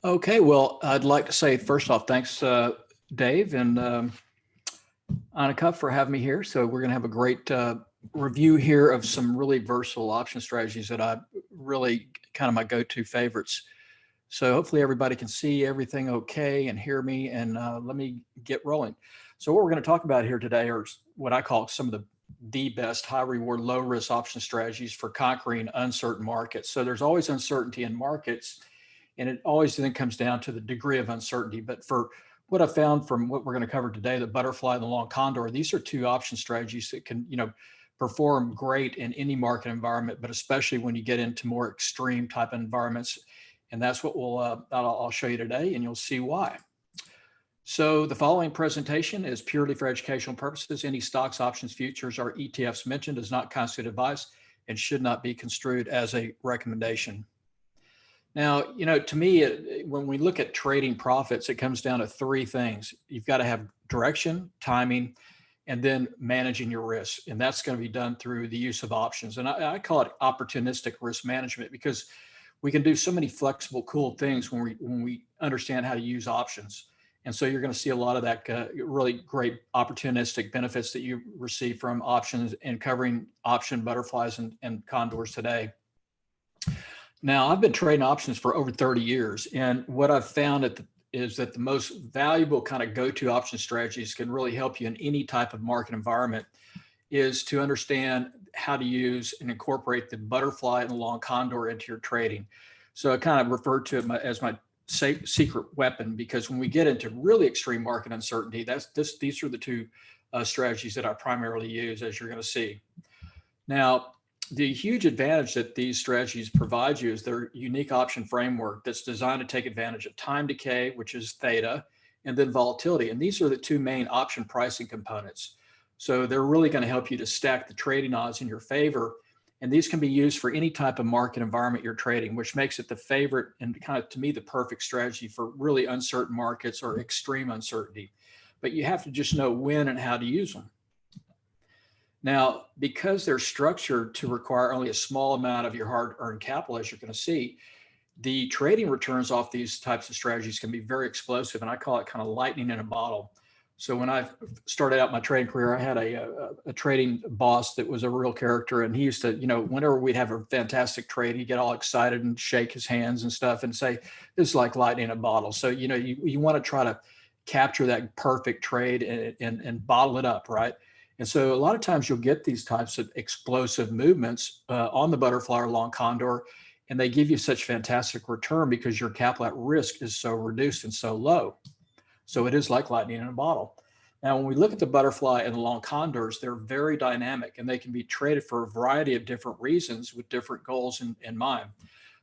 Okay, well, I'd like to say first off, thanks, Dave and Annika for having me here. So we're going to have a great review here of some really versatile option strategies that I really kind of my go-to favorites. So hopefully everybody can see everything okay and hear me, and let me get rolling. So what we're going to talk about here today are what I call some of the best high reward, low risk option strategies for conquering uncertain markets. So there's always uncertainty in markets, and it always then comes down to the degree of uncertainty. But for what I found from what we're going to cover today, the butterfly and the long condor, these are two option strategies that can, perform great in any market environment, but especially when you get into more extreme type of environments. And that's what I'll show you today, and you'll see why. So the following presentation is purely for educational purposes. Any stocks, options, futures, or ETFs mentioned does not constitute advice and should not be construed as a recommendation. Now, to me, when we look at trading profits, it comes down to three things. You've got to have direction, timing, and then managing your risk. And that's going to be done through the use of options. And I call it opportunistic risk management, because we can do so many flexible, cool things when we understand how to use options. And so you're going to see a lot of that really great opportunistic benefits that you receive from options and covering option butterflies and condors today. Now, I've been trading options for over 30 years, and what I've found is that the most valuable kind of go-to option strategies can really help you in any type of market environment is to understand how to use and incorporate the butterfly and the long condor into your trading. So I kind of refer to it as my secret weapon, because when we get into really extreme market uncertainty, these are the two strategies that I primarily use, as you're going to see. Now, the huge advantage that these strategies provide you is their unique option framework that's designed to take advantage of time decay, which is theta, and then volatility. And these are the two main option pricing components. So they're really going to help you to stack the trading odds in your favor. And these can be used for any type of market environment you're trading, which makes it the favorite and kind of, to me, the perfect strategy for really uncertain markets or extreme uncertainty. But you have to just know when and how to use them. Now, because they're structured to require only a small amount of your hard-earned capital, as you're going to see, the trading returns off these types of strategies can be very explosive, and I call it kind of lightning in a bottle. So when I started out my trading career, I had a trading boss that was a real character, and he used to, whenever we'd have a fantastic trade, he'd get all excited and shake his hands and stuff and say, "This is like lightning in a bottle." So, you want to try to capture that perfect trade and bottle it up, right? And so a lot of times you'll get these types of explosive movements on the butterfly or long condor, and they give you such fantastic return because your capital at risk is so reduced and so low. So it is like lightning in a bottle. Now, when we look at the butterfly and the long condors, they're very dynamic, and they can be traded for a variety of different reasons with different goals in mind.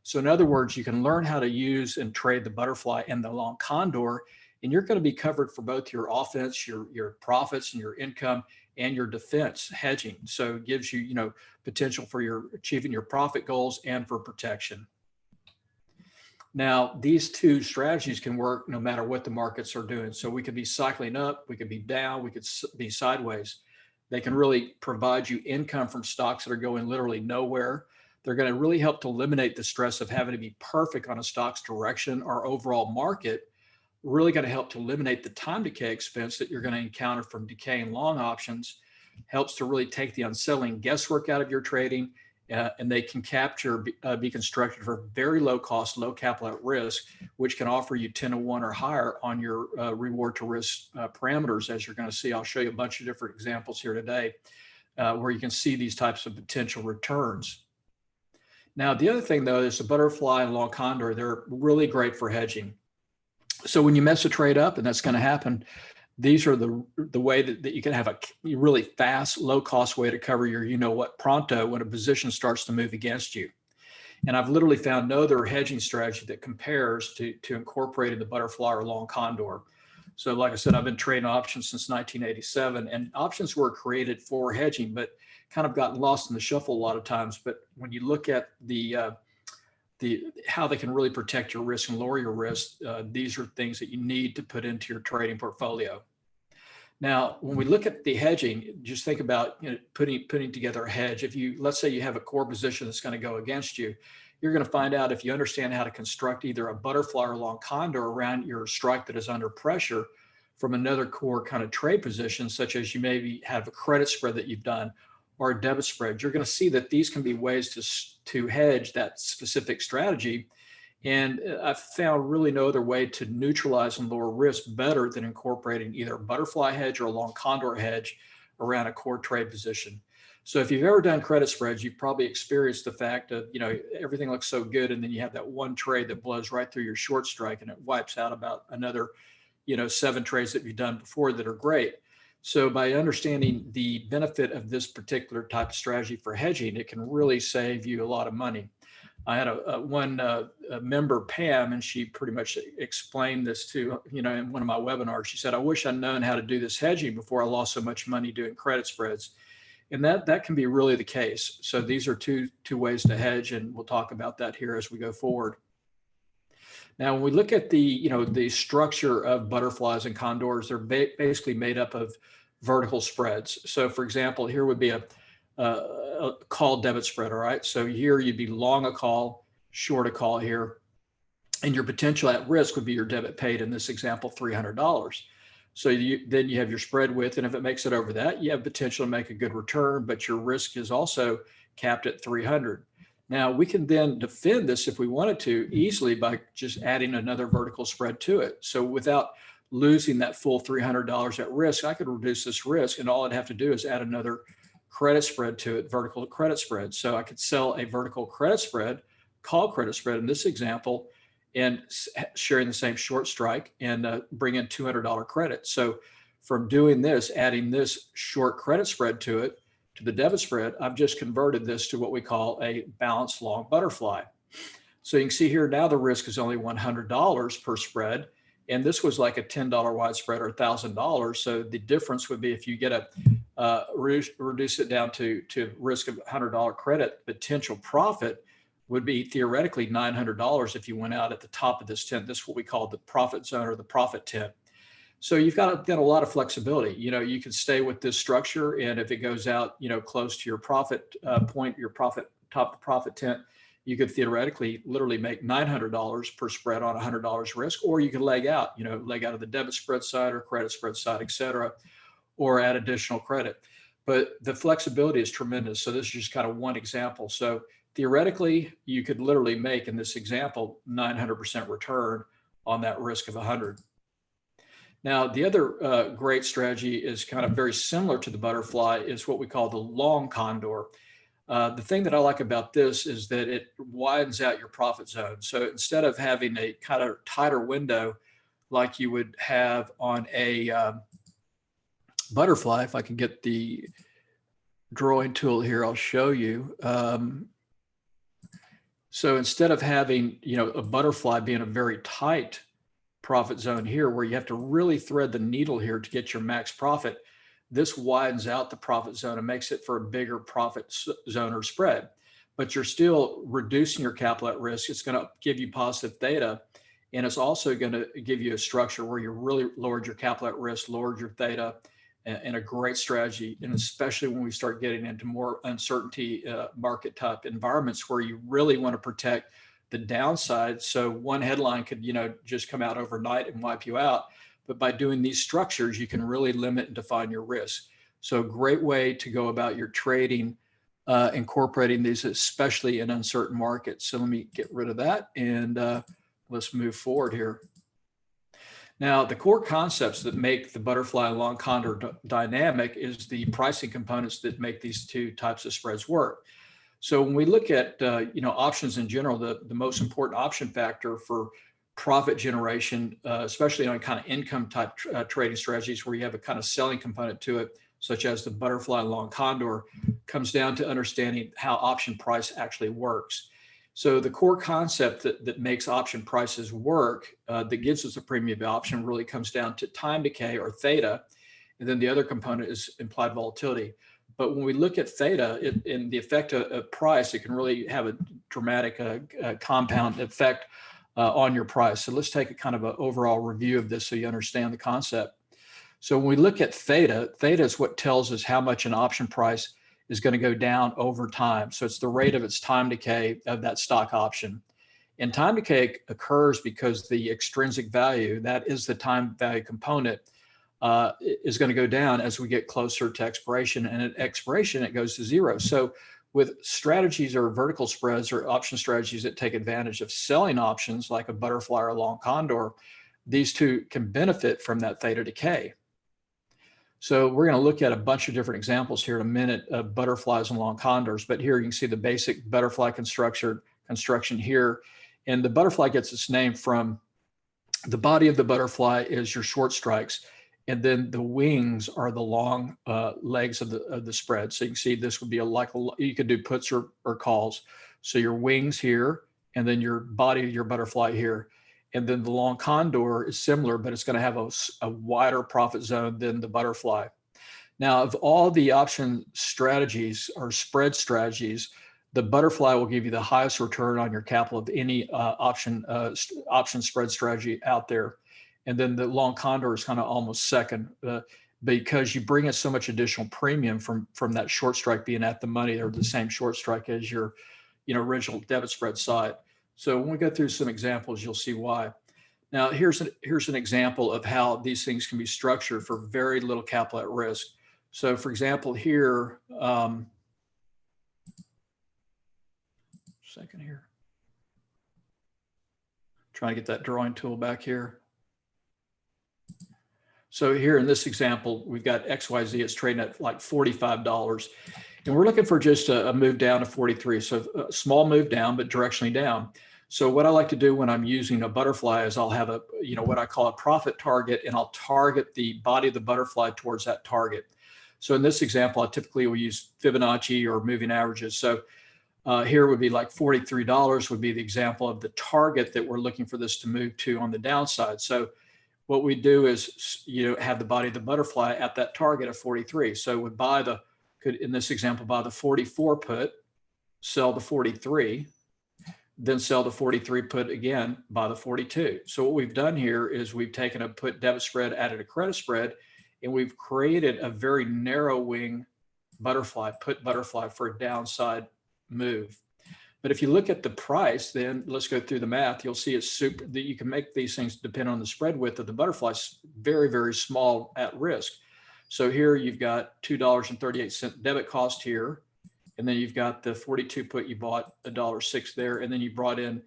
So in other words, you can learn how to use and trade the butterfly and the long condor, and you're going to be covered for both your offense, your profits, and your income, and your defense hedging. So it gives you, potential for your achieving your profit goals and for protection. Now, these two strategies can work no matter what the markets are doing. So we could be cycling up, we could be down, we could be sideways. They can really provide you income from stocks that are going literally nowhere. They're going to really help to eliminate the stress of having to be perfect on a stock's direction or overall market. Really going to help to eliminate the time decay expense that you're going to encounter from decaying long options. Helps to really take the unsettling guesswork out of your trading, and they can be constructed for very low cost, low capital at risk, which can offer you 10 to 1 or higher on your reward to risk parameters, as you're going to see. I'll show you a bunch of different examples here today where you can see these types of potential returns. Now, the other thing, though, is the butterfly and long condor. They're really great for hedging. So when you mess a trade up, and that's going to happen, these are the way that you can have a really fast, low-cost way to cover your pronto when a position starts to move against you. And I've literally found no other hedging strategy that compares to incorporating the butterfly or long condor. So like I said, I've been trading options since 1987, and options were created for hedging, but kind of gotten lost in the shuffle a lot of times. But when you look at how they can really protect your risk and lower your risk, these are things that you need to put into your trading portfolio. Now, when we look at the hedging, just think about putting together a hedge. Let's say you have a core position that's going to go against you, you're going to find out if you understand how to construct either a butterfly or long condor around your strike that is under pressure from another core kind of trade position, such as you maybe have a credit spread that you've done or a debit spread. You're going to see that these can be ways to hedge that specific strategy. And I've found really no other way to neutralize and lower risk better than incorporating either a butterfly hedge or a long condor hedge around a core trade position. So if you've ever done credit spreads, you've probably experienced the fact of, everything looks so good, and then you have that one trade that blows right through your short strike and it wipes out about another, 7 trades that you've done before that are great. So by understanding the benefit of this particular type of strategy for hedging, it can really save you a lot of money. I had a member, Pam, and she pretty much explained this to, in one of my webinars. She said, I wish I'd known how to do this hedging before I lost so much money doing credit spreads. And that can be really the case. So these are two ways to hedge, and we'll talk about that here as we go forward. Now, when we look at the structure of butterflies and condors, they're basically made up of vertical spreads. So for example, here would be a call debit spread. All right. So here you'd be long a call, short a call here. And your potential at risk would be your debit paid in this example, $300. So then you have your spread width. And if it makes it over that, you have potential to make a good return, but your risk is also capped at 300. Now we can then defend this if we wanted to easily by just adding another vertical spread to it. So without losing that full $300 at risk, I could reduce this risk, and all I'd have to do is add another credit spread to it, vertical credit spread. So I could sell a vertical credit spread, call credit spread in this example, and sharing the same short strike and bring in $200 credit. So from doing this, adding this short credit spread to it, to the debit spread, I've just converted this to what we call a balanced long butterfly. So you can see here now the risk is only $100 per spread. And this was like a $10 wide spread or $1,000. So the difference would be if you get reduce it down to risk of $100 credit, potential profit would be theoretically $900 if you went out at the top of this tent. This is what we call the profit zone or the profit tent. So you've got a lot of flexibility. You can stay with this structure, and if it goes out, close to your profit point, your profit top of the profit tent, you could theoretically literally make $900 per spread on $100 risk, or you can leg out of the debit spread side or credit spread side, et cetera, or add additional credit. But the flexibility is tremendous. So this is just kind of one example. So theoretically, you could literally make, in this example, 900% return on that risk of 100. Now, the other great strategy is kind of very similar to the butterfly, is what we call the long condor. The thing that I like about this is that it widens out your profit zone. So instead of having a kind of tighter window like you would have on a butterfly, if I can get the drawing tool here, I'll show you. So instead of having, a butterfly being a very tight profit zone here, where you have to really thread the needle here to get your max profit, this widens out the profit zone and makes it for a bigger profit zone or spread. But you're still reducing your capital at risk. It's going to give you positive theta, and it's also going to give you a structure where you really lowered your capital at risk, lowered your theta, and a great strategy. And especially when we start getting into more uncertainty market type environments where you really want to protect the downside. So one headline could, just come out overnight and wipe you out. But by doing these structures, you can really limit and define your risk. So a great way to go about your trading, incorporating these, especially in uncertain markets. So let me get rid of that, and let's move forward here. Now, the core concepts that make the butterfly and long condor dynamic is the pricing components that make these two types of spreads work. So when we look at options in general, the most important option factor for profit generation, especially on kind of income type trading strategies where you have a kind of selling component to it, such as the butterfly and long condor, comes down to understanding how option price actually works. So the core concept that makes option prices work, that gives us a premium option, really comes down to time decay or theta. And then the other component is implied volatility. But when we look at theta in the effect of price, it can really have a dramatic compound effect on your price. So let's take a kind of an overall review of this so you understand the concept. So when we look at theta, theta is what tells us how much an option price is going to go down over time. So it's the rate of its time decay of that stock option. And time decay occurs because the extrinsic value, that is the time value component, is going to go down as we get closer to expiration. And at expiration, it goes to zero. So with strategies or vertical spreads or option strategies that take advantage of selling options like a butterfly or a long condor, these two can benefit from that theta decay. So we're going to look at a bunch of different examples here in a minute of butterflies and long condors, but here you can see the basic butterfly construction here. And the butterfly gets its name from the body of the butterfly is your short strikes, and then the wings are the long legs of the spread. So you can see this would be you could do puts or calls. So your wings here, and then your body of your butterfly here. And then the long condor is similar, but it's going to have a wider profit zone than the butterfly. Now, of all the option strategies or spread strategies, the butterfly will give you the highest return on your capital of any option spread strategy out there. And then the long condor is kind of almost second because you bring in so much additional premium from that short strike being at the money or the same short strike as your original debit spread side. So when we go through some examples, you'll see why. Now, here's an example of how these things can be structured for very little capital at risk. So for example, here, second here, trying to get that drawing tool back here. So here in this example, we've got XYZ, it's trading at like $45. And we're looking for just a move down to 43. So a small move down, but directionally down. So what I like to do when I'm using a butterfly is I'll have what I call a profit target, and I'll target the body of the butterfly towards that target. So in this example, I typically will use Fibonacci or moving averages. So here would be like $43 would be the example of the target that we're looking for this to move to on the downside. So what we do is, have the body of the butterfly at that target of 43. So we could, in this example, buy the 44 put, sell the 43, then sell the 43 put again, buy the 42. So what we've done here is we've taken a put debit spread, added a credit spread, and we've created a very narrow wing put butterfly for a downside move. But if you look at the price, then let's go through the math. You'll see it's that you can make these things depend on the spread width of the butterfly, very, very small at risk. So here you've got $2.38 debit cost here. And then you've got the 42 put, you bought $1.06 there. And then you brought in,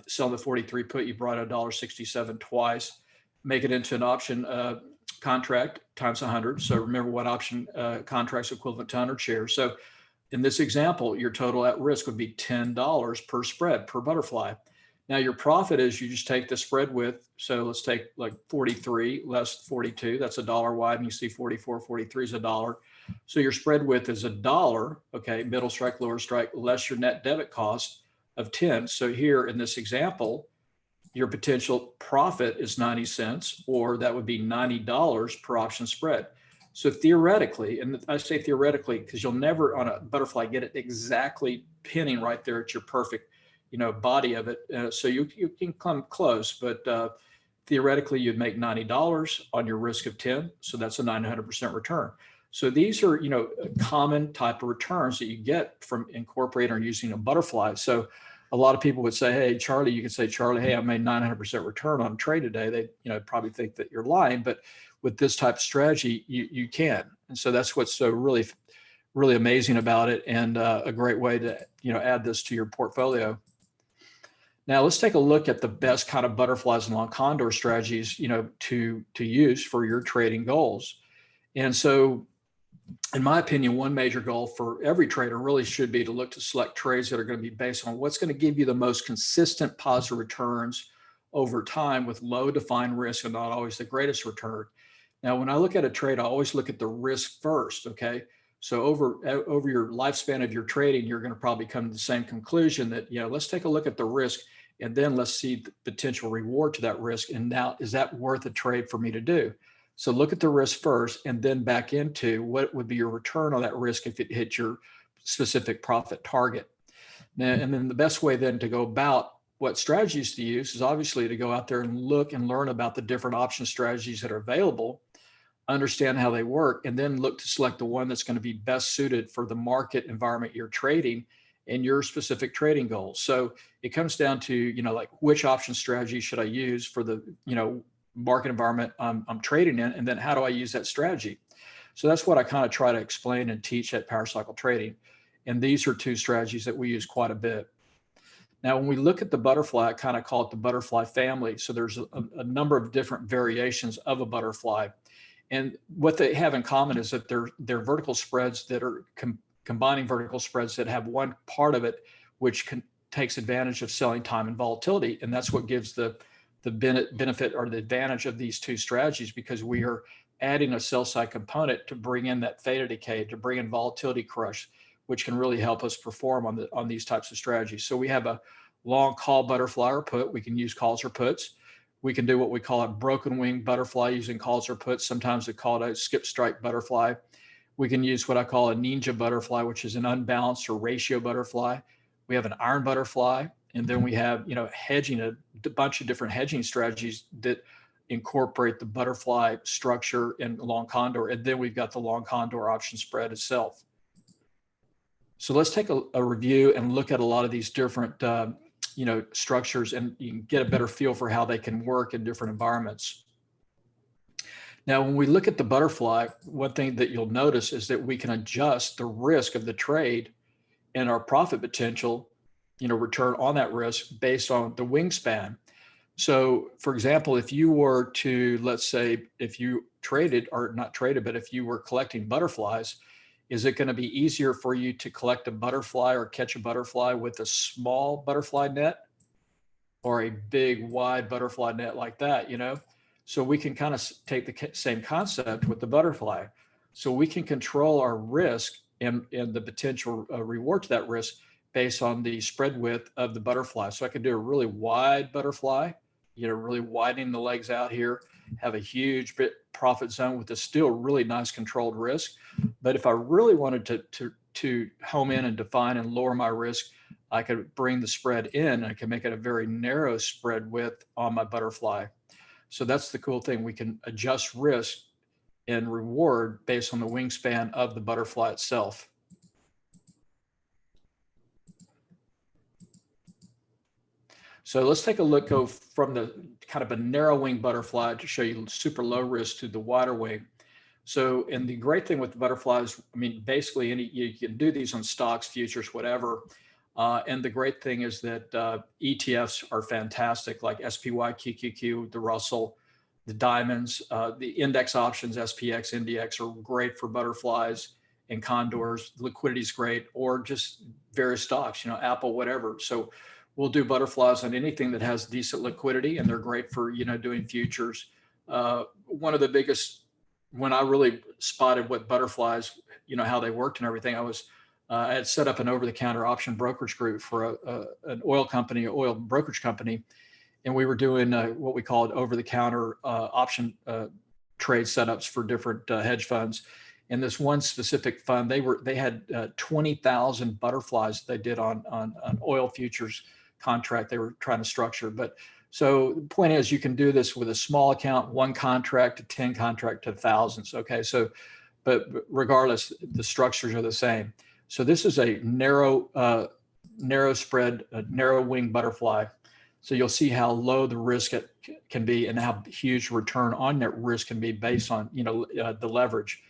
selling the 43 put, you brought $1.67 twice, make it into an option contract times 100. So remember what option contracts equivalent to 100 shares. So in this example, your total at risk would be $10 per spread per butterfly. Now your profit is you just take the spread width. So let's take like 43 less 42. That's $1 wide. And you see 44, 43 is $1. So your spread width is $1. Okay, middle strike, lower strike, less your net debit cost of 10. So here in this example, your potential profit is 90 cents, or that would be $90 per option spread. So theoretically, and I say theoretically because you'll never on a butterfly get it exactly pinning right there at your perfect, body of it. So you can come close, but theoretically you'd make $90 on your risk of 10. So that's a 900% return. So these are, common type of returns that you get from incorporating or using a butterfly. So a lot of people would say, hey, Charlie, you can say, Charlie, hey, I made 900% return on a trade today. They, probably think that you're lying, but with this type of strategy, you can. And so that's what's so really, really amazing about it, and a great way to, add this to your portfolio. Now let's take a look at the best kind of butterflies and long condor strategies, to use for your trading goals. And so in my opinion, one major goal for every trader really should be to look to select trades that are going to be based on what's going to give you the most consistent positive returns over time with low defined risk and not always the greatest return. Now, when I look at a trade, I always look at the risk first, okay? So over your lifespan of your trading, you're going to probably come to the same conclusion that, let's take a look at the risk and then let's see the potential reward to that risk. And now, is that worth a trade for me to do? So look at the risk first and then back into what would be your return on that risk if it hit your specific profit target. Now, and then the best way then to go about what strategies to use is obviously to go out there and look and learn about the different option strategies that are available. understand how they work, and then look to select the one that's going to be best suited for the market environment you're trading and your specific trading goals. So it comes down to, like which option strategy should I use for the, market environment I'm trading in, and then how do I use that strategy? So that's what I kind of try to explain and teach at Power Cycle Trading. And these are two strategies that we use quite a bit. Now, when we look at the butterfly, I kind of call it the butterfly family. So there's a number of different variations of a butterfly. And what they have in common is that they're vertical spreads that are combining vertical spreads that have one part of it which takes advantage of selling time and volatility. And that's what gives the benefit or the advantage of these two strategies, because we are adding a sell side component to bring in that theta decay, to bring in volatility crush, which can really help us perform on these types of strategies. So we have a long call butterfly or put. We can use calls or puts. We can do what we call a broken wing butterfly using calls or puts. Sometimes they call it a skip strike butterfly. We can use what I call a ninja butterfly, which is an unbalanced or ratio butterfly. We have an iron butterfly, and then we have, hedging, a bunch of different hedging strategies that incorporate the butterfly structure in long condor. And then we've got the long condor option spread itself. So let's take a review and look at a lot of these different, structures, and you can get a better feel for how they can work in different environments. Now, when we look at the butterfly, one thing that you'll notice is that we can adjust the risk of the trade and our profit potential, return on that risk based on the wingspan. So, for example, if you were to, let's say, if you traded, or not traded, but if you were collecting butterflies, is it going to be easier for you to collect a butterfly or catch a butterfly with a small butterfly net or a big wide butterfly net like that, So we can kind of take the same concept with the butterfly. So we can control our risk and the potential reward to that risk based on the spread width of the butterfly. So I could do a really wide butterfly, really widening the legs out here, have a huge profit zone with a still really nice controlled risk. But if I really wanted to home in and define and lower my risk, I could bring the spread in, and I can make it a very narrow spread width on my butterfly. So that's the cool thing. We can adjust risk and reward based on the wingspan of the butterfly itself. So let's take a look, go from the kind of a narrow wing butterfly to show you super low risk to the wider wing. So, and the great thing with the butterflies, basically you can do these on stocks, futures, whatever. And the great thing is that ETFs are fantastic, like SPY, QQQ, the Russell, the diamonds, the index options, SPX, NDX are great for butterflies and condors. Liquidity is great, or just various stocks, Apple, whatever. So we'll do butterflies on anything that has decent liquidity, and they're great for, doing futures. One of the biggest, when I really spotted what butterflies, how they worked and everything, I had set up an over-the-counter option brokerage group for an oil brokerage company. And we were doing what we called over-the-counter option trade setups for different hedge funds. And this one specific fund, they had 20,000 butterflies they did on an oil futures contract they were trying to structure. But so the point is, you can do this with a small account, 1 contract to 10 contract to thousands. Okay, so but regardless, the structures are the same. So this is a narrow spread, a narrow wing butterfly. So you'll see how low the risk can be and how huge return on that risk can be based on the leverage.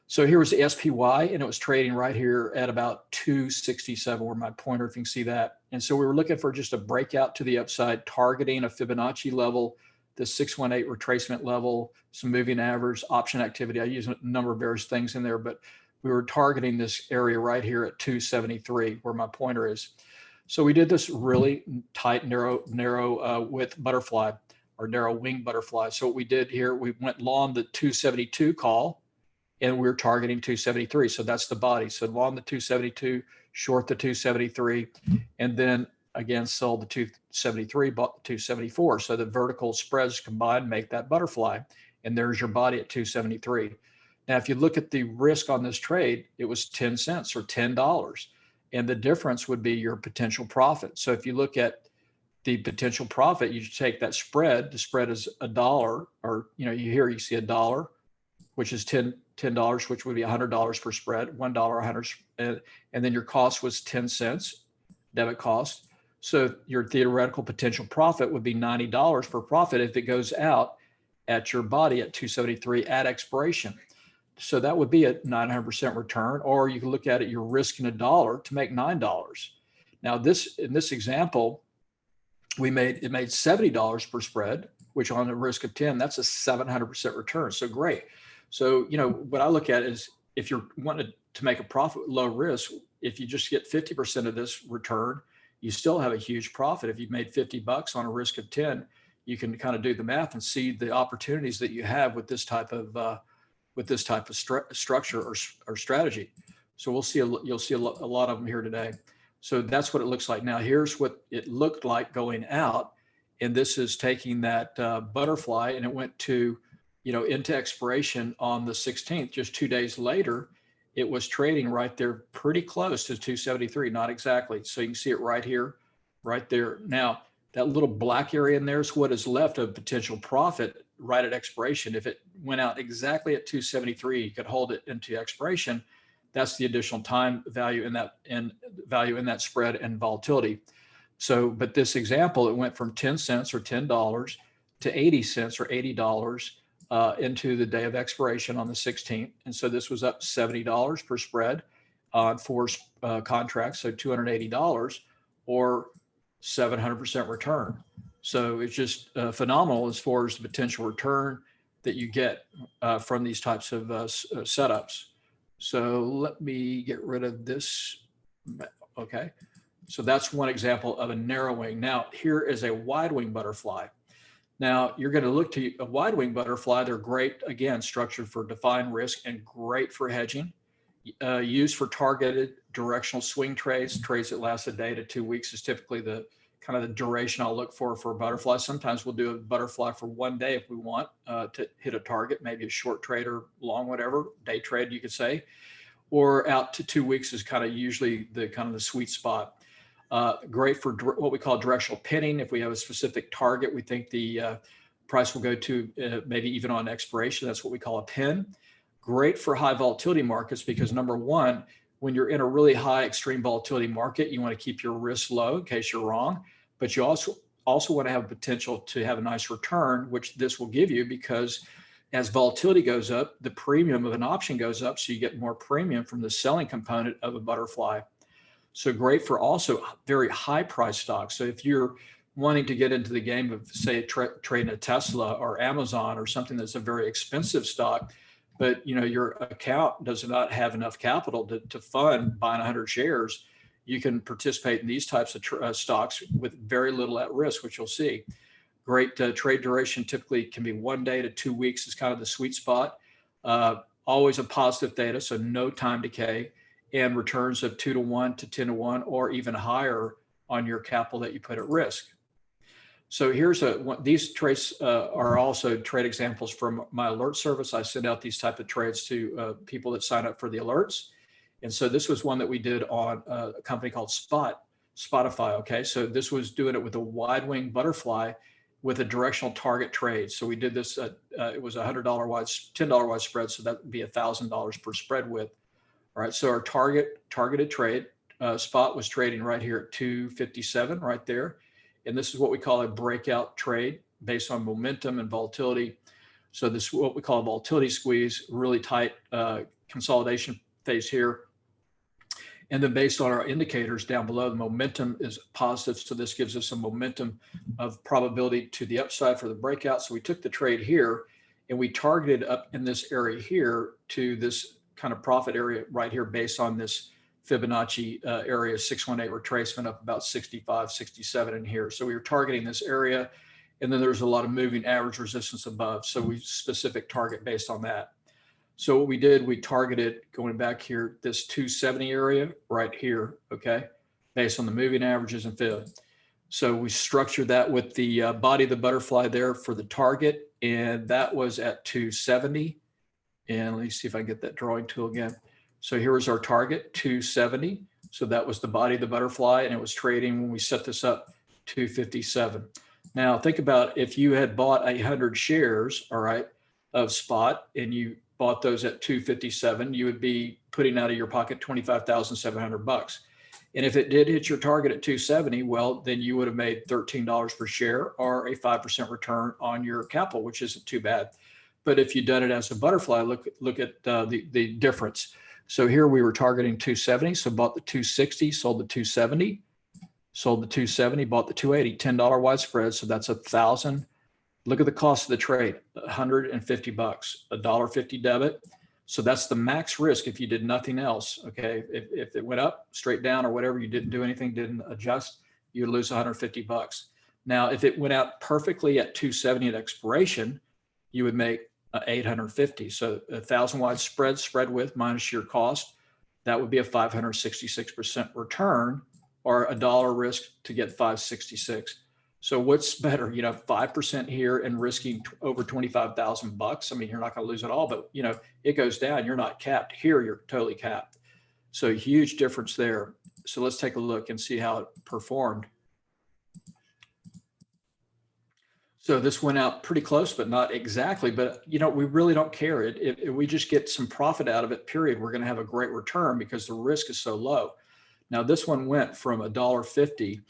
So here was the SPY, and it was trading right here at about 267, where my pointer, if you can see that. And so we were looking for just a breakout to the upside, targeting a Fibonacci level, the 618 retracement level, some moving average, option activity. I use a number of various things in there, but we were targeting this area right here at 273, where my pointer is. So we did this really tight, narrow width butterfly, or narrow wing butterfly. So what we did here, we went long the 272 call, and we're targeting 273. So that's the body. So long the 272, short the 273, and then again, sold the 273, bought 274. So the vertical spreads combined make that butterfly. And there's your body at 273. Now, if you look at the risk on this trade, it was 10 cents or $10. And the difference would be your potential profit. So if you look at the potential profit, you take that spread, the spread is $1, or, you see $1. which is $10, which would be $100 per spread, $1, 100, and then your cost was 10 cents, debit cost. So your theoretical potential profit would be $90 per profit if it goes out at your body at 273 at expiration. So that would be a 900% return, or you can look at it, you're risking $1 to make $9. Now in this example, it made $70 per spread, which on a risk of 10, that's a 700% return. So great. So, what I look at is if you're wanting to make a profit with low risk, if you just get 50% of this return, you still have a huge profit. If you've made $50 on a risk of 10, you can kind of do the math and see the opportunities that you have with this type of structure or strategy. So you'll see a lot of them here today. So that's what it looks like. Now here's what it looked like going out, and this is taking that butterfly, and it went to, into expiration on the 16th. Just 2 days later, it was trading right there, pretty close to 273, not exactly. So you can see it right here, right there. Now that little black area in there is what is left of potential profit right at expiration. If it went out exactly at 273, you could hold it into expiration. That's the additional time value in that spread and volatility. So, but this example, it went from 10 cents or $10 to 80 cents or $80 into the day of expiration on the 16th. And so this was up $70 per spread on 4 contracts, so $280 or 700% return. So it's just phenomenal as far as the potential return that you get from these types of setups. So let me get rid of this. Okay. So that's one example of a narrow wing. Now here is a wide wing butterfly. Now you're going to look to a wide wing butterfly. They're great, again, structured for defined risk and great for hedging. Used for targeted directional swing trades that last a day to 2 weeks is typically the kind of the duration I'll look for a butterfly. Sometimes we'll do a butterfly for 1 day if we want to hit a target, maybe a short trade or long, whatever, day trade, you could say, or out to 2 weeks is kind of usually the sweet spot. Great for what we call directional pinning. If we have a specific target, we think the price will go to maybe even on expiration. That's what we call a pin. Great for high volatility markets because number one, when you're in a really high extreme volatility market, you want to keep your risk low in case you're wrong, but you also want to have potential to have a nice return, which this will give you because as volatility goes up, the premium of an option goes up, so you get more premium from the selling component of a butterfly. So great for also very high price stocks. So if you're wanting to get into the game of, say, trading a Tesla or Amazon or something that's a very expensive stock, but your account does not have enough capital to fund buying 100 shares, you can participate in these types of stocks with very little at risk, which you'll see. Great trade duration typically can be 1 day to 2 weeks is kind of the sweet spot. Always a positive theta, so no time decay, and returns of 2 to 1 to 10 to 1 or even higher on your capital that you put at risk. So these trades are also trade examples from my alert service. I send out these type of trades to people that sign up for the alerts. And so this was one that we did on a company called Spotify. Okay. So this was doing it with a wide wing butterfly with a directional target trade. So we did this, it was $100 wide, $10 wide spread. So that would be $1,000 per spread width. All right. So our targeted trade spot was trading right here at 257 right there. And this is what we call a breakout trade based on momentum and volatility. So this is what we call a volatility squeeze, really tight consolidation phase here. And then based on our indicators down below, the momentum is positive. So this gives us a momentum of probability to the upside for the breakout. So we took the trade here and we targeted up in this area here to this kind of profit area right here based on this Fibonacci area 618 retracement up about 65, 67 in here. So we were targeting this area, and then there's a lot of moving average resistance above. So we specific target based on that. So what we did, we targeted going back here, this 270 area right here, okay, based on the moving averages and fib. So we structured that with the body of the butterfly there for the target, and that was at 270. And let me see if I can get that drawing tool again. So here was our target, 270. So that was the body of the butterfly, and it was trading when we set this up 257. Now think about if you had bought 100 shares, all right, of spot, and you bought those at 257, you would be putting out of your pocket $25,700. And if it did hit your target at 270, well, then you would have made $13 per share or a 5% return on your capital, which isn't too bad. But if you'd done it as a butterfly, look at the difference. So here we were targeting 270, so bought the 260, sold the 270, sold the 270, bought the 280, $10 wide spread. So that's 1,000. Look at the cost of the trade, $150, $1.50 debit. So that's the max risk if you did nothing else. Okay, if it went up, straight down, or whatever, you didn't do anything, didn't adjust, you'd lose $150. Now, if it went out perfectly at 270 at expiration, you would make 850. So 1,000 wide spread width minus your cost, that would be a 566% return, or $1 risk to get 566. So what's better, 5% here and risking over $25,000? I mean, you're not going to lose it all, but it goes down. You're not capped. Here, you're totally capped. So huge difference there. So let's take a look and see how it performed. So this went out pretty close, but not exactly. But we really don't care. If we just get some profit out of it, period, we're going to have a great return because the risk is so low. Now this one went from $1.50.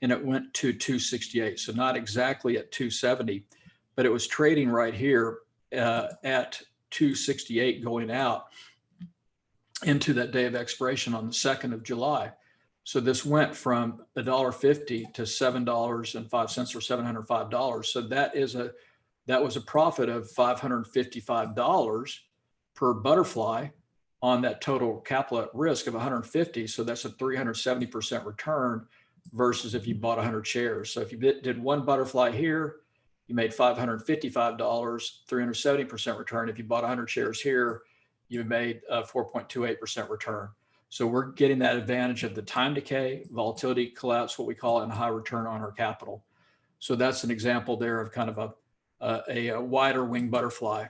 and it went to 268. So not exactly at 270, but it was trading right here at 268 going out into that day of expiration on the 2nd of July. So this went from $1.50 to $7.05 or $705. So that was a profit of $555 per butterfly on that total capital at risk of 150. So that's a 370% return versus if you bought 100 shares. So if you did one butterfly here, you made $555, 370% return. If you bought 100 shares here, you made a 4.28% return. So we're getting that advantage of the time decay, volatility collapse, what we call it, and high return on our capital. So that's an example there of kind of a wider wing butterfly.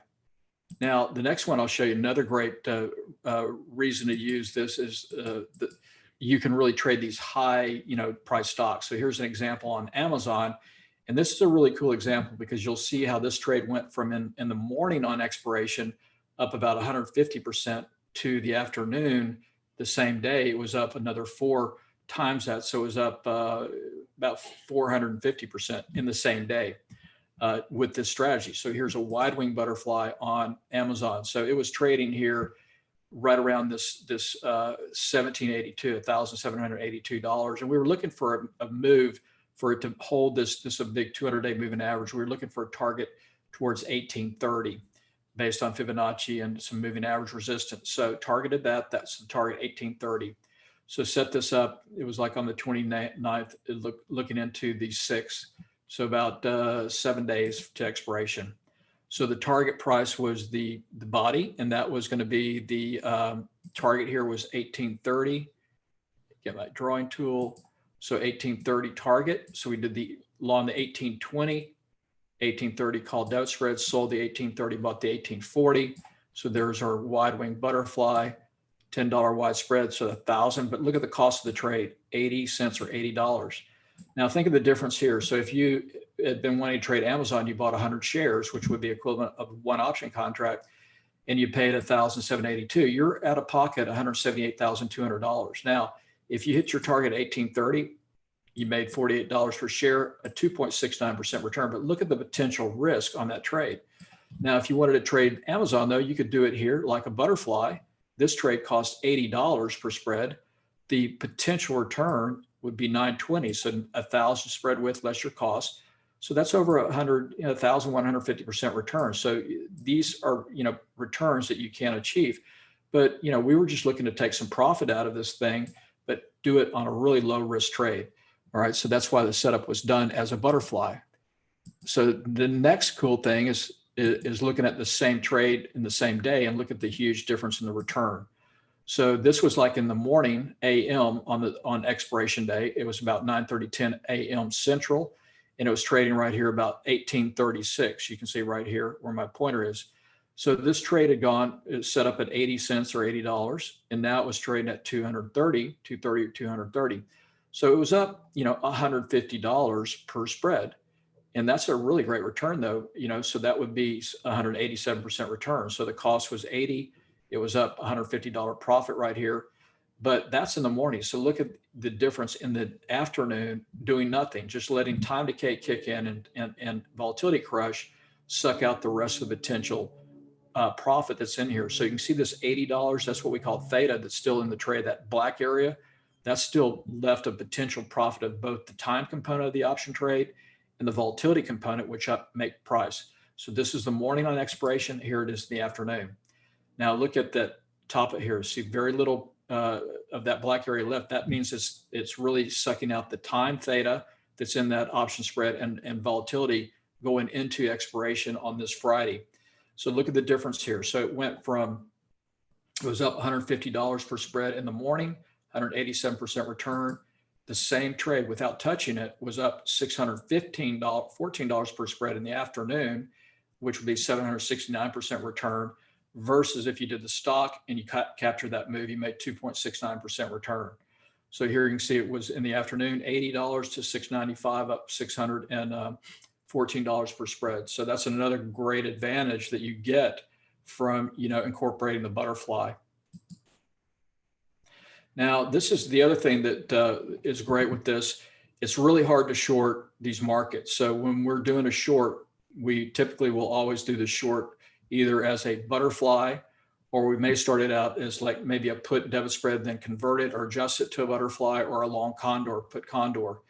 Now, the next one I'll show you, another great reason to use this is that you can really trade these high, price stocks. So here's an example on Amazon. And this is a really cool example because you'll see how this trade went from in the morning on expiration up about 150% to the afternoon. The same day, it was up another 4 times that. So it was up about 450% in the same day with this strategy. So here's a wide wing butterfly on Amazon. So it was trading here right around this $1,782, $1,782. And we were looking for a move for it to hold this a big 200-day moving average. We were looking for a target towards 1830 based on Fibonacci and some moving average resistance. So targeted that's the target, 1830. So set this up. It was like on the 29th, looking into the 6th. So about 7 days to expiration. So the target price was the body, and that was going to be the target here was 1830. Get my drawing tool. So 1830 target. So we did the long the 1820, 1830 called debit spread, sold the 1830, bought the 1840. So there's our wide wing butterfly, $10 wide spread, so 1,000. But look at the cost of the trade, 80 cents or $80. Now think of the difference here. So if you had been wanting to trade Amazon, you bought 100 shares, which would be equivalent of one option contract, and you paid $1,782. You're out of pocket $178,200. Now, if you hit your target at 1830, you made $48 per share, a 2.69% return. But look at the potential risk on that trade. Now, if you wanted to trade Amazon, though, you could do it here like a butterfly. This trade costs $80 per spread. The potential return would be 920, so 1,000 spread width less your cost. So that's over 1,150% return. So these are, returns that you can achieve. But, we were just looking to take some profit out of this thing, but do it on a really low risk trade. All right. So that's why the setup was done as a butterfly. So the next cool thing is looking at the same trade in the same day and look at the huge difference in the return. So this was like in the morning AM on expiration day. It was about 9:30, 10 AM Central, and it was trading right here about 1836. You can see right here where my pointer is. So this trade had it set up at 80 cents or $80, and now it was trading at 230 or 230. So it was up, $150 per spread. And that's a really great return though, so that would be 187% return. So the cost was 80, it was up $150 profit right here, but that's in the morning. So look at the difference in the afternoon, doing nothing, just letting time decay kick in and volatility crush, suck out the rest of the potential profit that's in here. So you can see this $80, that's what we call theta, that's still in the trade, that black area, that's still left a potential profit of both the time component of the option trade and the volatility component, which make price. So this is the morning on expiration. Here it is in the afternoon. Now look at that top here. See very little of that black area left. That means it's really sucking out the time theta that's in that option spread and volatility going into expiration on this Friday. So look at the difference here. So it was up $150 per spread in the morning, 187% return. The same trade without touching it was up $14 per spread in the afternoon, which would be 769% return, versus if you did the stock and you captured that move, you made 2.69% return. So here you can see it was in the afternoon, $80 to 695, up $614 per spread. So that's another great advantage that you get from incorporating the butterfly. Now, this is the other thing that is great with this. It's really hard to short these markets. So when we're doing a short, we typically will always do the short either as a butterfly, or we may start it out as like maybe a put debit spread, then convert it or adjust it to a butterfly, or a long condor, put condor.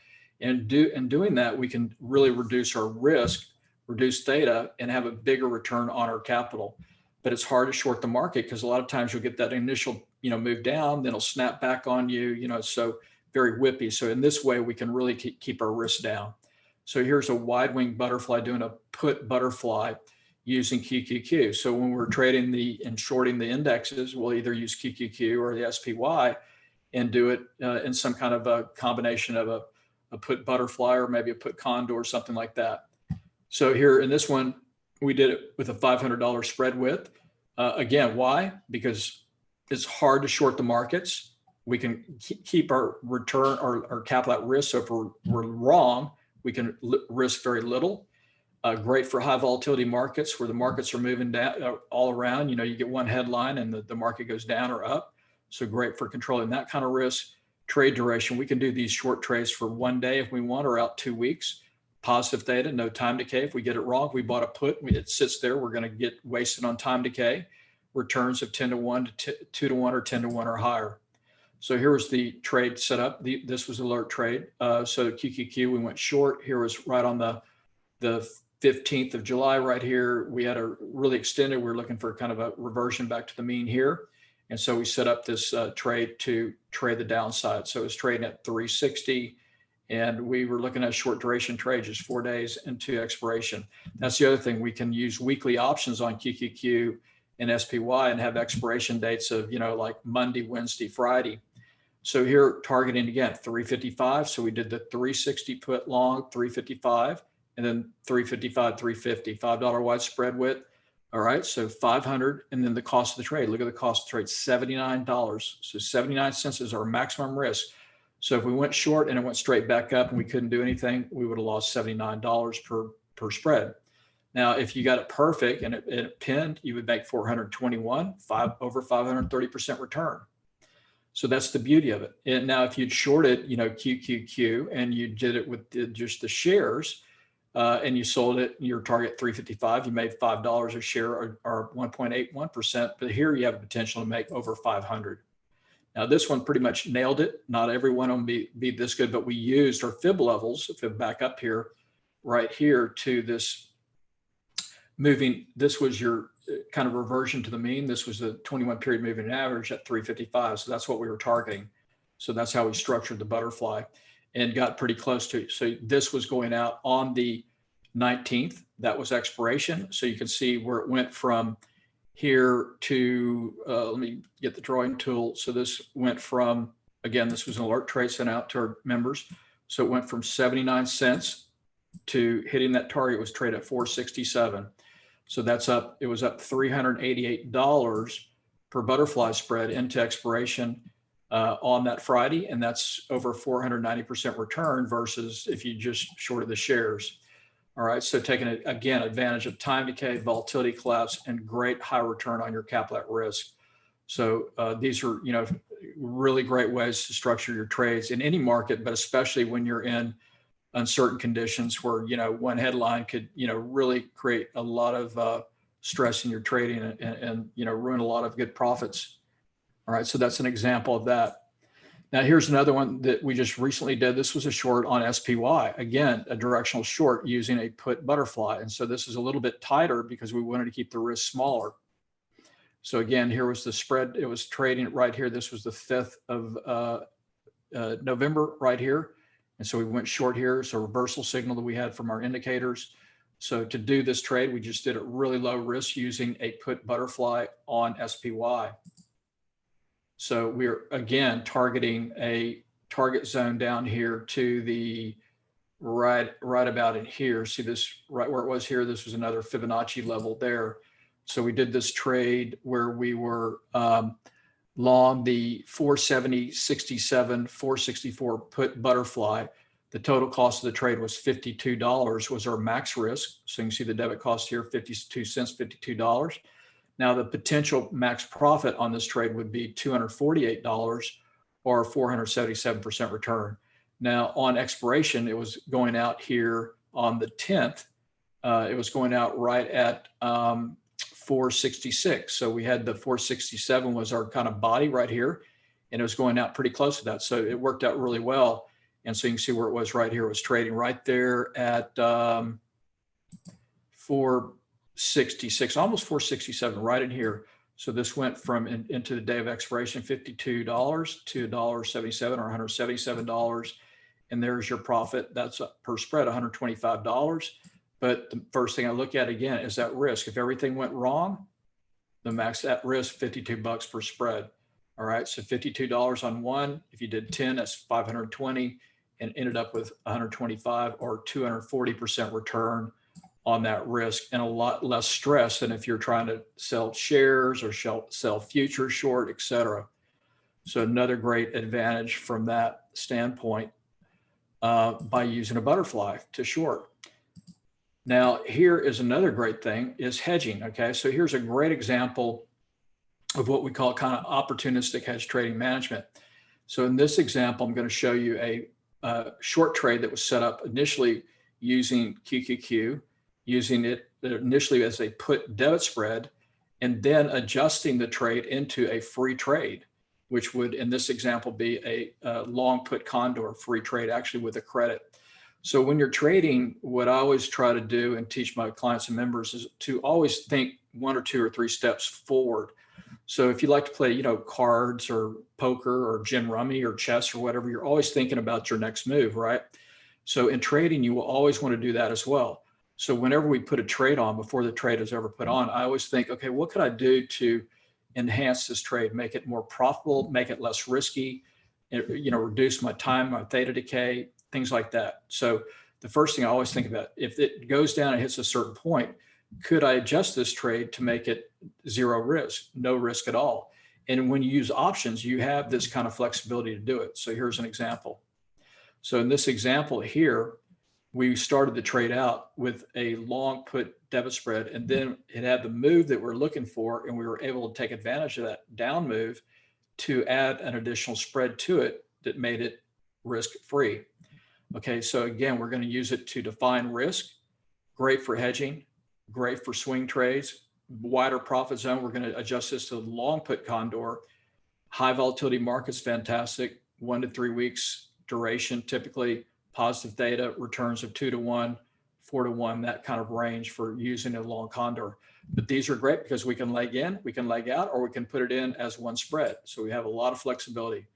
And doing that, we can really reduce our risk, reduce theta, and have a bigger return on our capital. But it's hard to short the market because a lot of times you'll get that initial move down, then it'll snap back on you, so very whippy. So in this way, we can really keep our risk down. So here's a wide wing butterfly doing a put butterfly using QQQ. So when we're trading and shorting the indexes, we'll either use QQQ or the SPY and do it in some kind of a combination of a put butterfly or maybe a put condor or something like that. So here in this one, we did it with a $500 spread width. Again, why? Because it's hard to short the markets. We can keep our return or our capital at risk. So if we're wrong, we can risk very little. Great for high volatility markets where the markets are moving down all around. You get one headline and the market goes down or up. So great for controlling that kind of risk. Trade duration, we can do these short trades for 1 day if we want, or out 2 weeks. Positive theta, no time decay. If we get it wrong, if we bought a put, it sits there, we're going to get wasted on time decay. Returns of 10 to 1 to 2 to 1 or 10 to 1 or higher. So here was the trade set up. This was alert trade. So QQQ, we went short. Here was right on the 15th of July right here. We had a really extended, we were looking for kind of a reversion back to the mean here. And so we set up this trade to trade the downside. So it was trading at 360 and we were looking at short duration trades, just 4 days into expiration. That's the other thing. We can use weekly options on QQQ and SPY and have expiration dates of, like Monday, Wednesday, Friday. So here targeting again, 355. So we did the 360 put long, 355, and then 355, 350, $5 wide spread width. All right, so 500, and then the cost of the trade. Look at the cost of the trade, $79. So 79 cents is our maximum risk. So if we went short and it went straight back up and we couldn't do anything, we would have lost $79 per spread. Now, if you got it perfect and it pinned, you would make 421, over 530% return. So that's the beauty of it. And now if you'd shorted, QQQ and you did it with just the shares, and you sold it, your target 355, you made $5 a share or 1.81%, but here you have a potential to make over 500. Now this one pretty much nailed it. Not every one will be this good, but we used our fib levels, fib back up here, right here to this moving. This was your kind of reversion to the mean. This was the 21 period moving average at 355. So that's what we were targeting. So that's how we structured the butterfly and got pretty close to it. So this was going out on the 19th. That was expiration. So you can see where it went from here to, let me get the drawing tool. So this went from, again, this was an alert trade sent out to our members. So it went from 79 cents to hitting that target was traded at 467. So that's up, it was up $388 per butterfly spread into expiration on that Friday. And that's over 490% return versus if you just shorted the shares. All right, so taking again advantage of time decay, volatility collapse, and great high return on your capital at risk. So these are, really great ways to structure your trades in any market, but especially when you're in uncertain conditions where, one headline could, really create a lot of stress in your trading and ruin a lot of good profits. All right, so that's an example of that. Now, here's another one that we just recently did. This was a short on SPY. Again, a directional short using a put butterfly. And so this is a little bit tighter because we wanted to keep the risk smaller. So again, here was the spread. It was trading right here. This was the 5th of November right here. And so we went short here. It's a reversal signal that we had from our indicators. So to do this trade, we just did it really low risk using a put butterfly on SPY. So we're again targeting a target zone down here to the right about in here. See this right where it was here? This was another Fibonacci level there. So we did this trade where we were long the 470.67, 464 put butterfly. The total cost of the trade was $52 was our max risk. So you can see the debit cost here, 52 cents, $52. Now the potential max profit on this trade would be $248 or 477% return. Now on expiration, it was going out here on the 10th. It was going out right at 466. So we had the 467 was our kind of body right here, and it was going out pretty close to that. So it worked out really well. And so you can see where it was right here. It was trading right there at 466, almost 467, right in here. So this went from into the day of expiration, $52 to $1.77 or $177. And there's your profit. That's per spread, $125. But the first thing I look at again is that risk. If everything went wrong, the max at risk, $52 per spread. All right, so $52 on one. If you did 10, that's 520 and ended up with 125 or 240% return on that risk, and a lot less stress than if you're trying to sell shares or sell futures short, et cetera. So another great advantage from that standpoint by using a butterfly to short. Now, here is another great thing is hedging. Okay, so here's a great example of what we call kind of opportunistic hedge trading management. So in this example, I'm going to show you a short trade that was set up initially using QQQ, using it initially as a put debit spread, and then adjusting the trade into a free trade, which would, in this example, be a long put Condor free trade, actually with a credit. So when you're trading, what I always try to do and teach my clients and members is to always think 1 or 2 or 3 steps forward. So if you like to play, cards or poker or gin rummy or chess or whatever, you're always thinking about your next move, right? So in trading, you will always want to do that as well. So whenever we put a trade on, before the trade is ever put on, I always think, okay, what could I do to enhance this trade, make it more profitable, make it less risky, reduce my time, my theta decay, things like that. So the first thing I always think about, if it goes down and hits a certain point, could I adjust this trade to make it zero risk, no risk at all? And when you use options, you have this kind of flexibility to do it. So here's an example. So in this example here, we started the trade out with a long put debit spread, and then it had the move that we're looking for, and we were able to take advantage of that down move to add an additional spread to it that made it risk free. Okay, so again, we're going to use it to define risk. Great for hedging, great for swing trades, wider profit zone. We're going to adjust this to the long put Condor. High volatility markets, fantastic. 1 to 3 weeks duration, typically positive theta, returns of 2 to 1, 4 to 1, that kind of range for using a long Condor. But these are great because we can leg in, we can leg out, or we can put it in as one spread. So we have a lot of flexibility.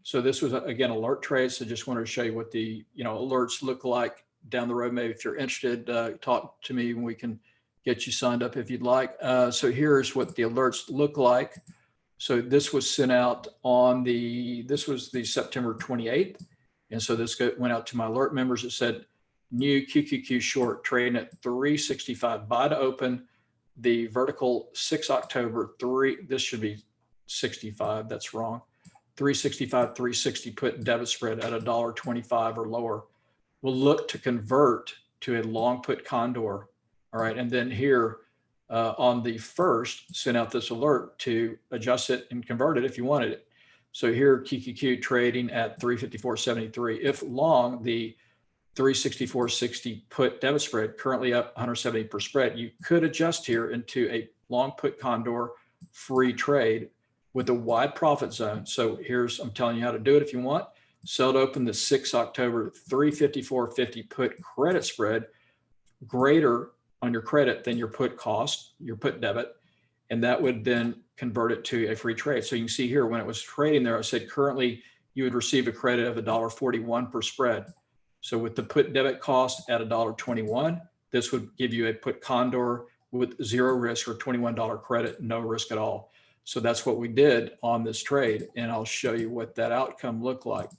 So this was, again, alert trades. So just wanted to show you what the alerts look like down the road. Maybe if you're interested, talk to me and we can get you signed up if you'd like. So here's what the alerts look like. So this was sent out on this was the September 28th. And so this went out to my alert members. It said new QQQ short trading at 365 buy to open, the vertical 6 October 3. This should be 65. That's wrong. 365, 360 put debit spread at $1.25 or lower. We'll look to convert to a long put Condor. All right. And then here on the first, sent out this alert to adjust it and convert it if you wanted it. So here, QQQ trading at 354.73. If long, the 364.60 put debit spread, currently up 170 per spread, you could adjust here into a long put Condor free trade with a wide profit zone. So here's, I'm telling you how to do it if you want. Sell to open the 6 October 354.50 put credit spread greater on your credit than your put cost, your put debit, and that would then convert it to a free trade. So you can see here when it was trading there, I said currently you would receive a credit of $1.41 per spread. So with the put debit cost at $1.21, this would give you a put Condor with zero risk or $21 credit, no risk at all. So that's what we did on this trade, and I'll show you what that outcome looked like.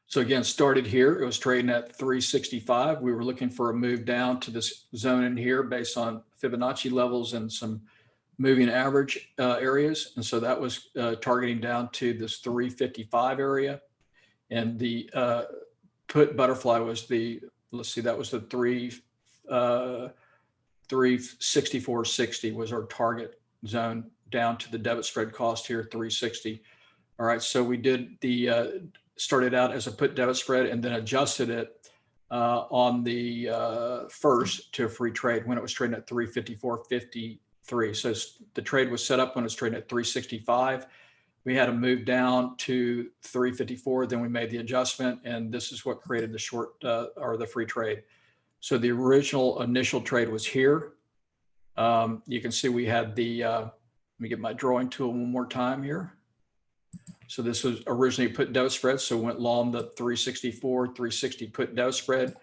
So again, started here, it was trading at 365. We were looking for a move down to this zone in here based on Fibonacci levels and some moving average areas. And so that was targeting down to this 355 area. And the put butterfly was the, let's see, that was the 364.60 was our target zone down to the debit spread cost here, 360. All right, so we did the, started out as a put debit spread and then adjusted it on the first to a free trade when it was trading at 354.53. So the trade was set up when it was trading at 365. We had to move down to 354, then we made the adjustment, and this is what created the short or the free trade. So the original initial trade was here. You can see we had the, let me get my drawing tool one more time here. So this was originally put debit spread. So went long the 364, 360 put debit spread.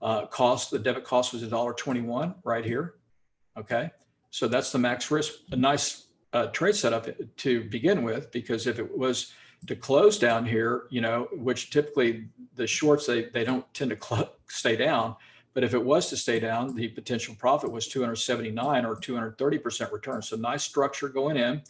The debit cost was $1.21 right here. Okay. So that's the max risk. A nice trade setup to begin with, because if it was to close down here, you know, which typically the shorts, they don't tend to stay down. But if it was to stay down, the potential profit was 279 or 230% return. So nice structure going in.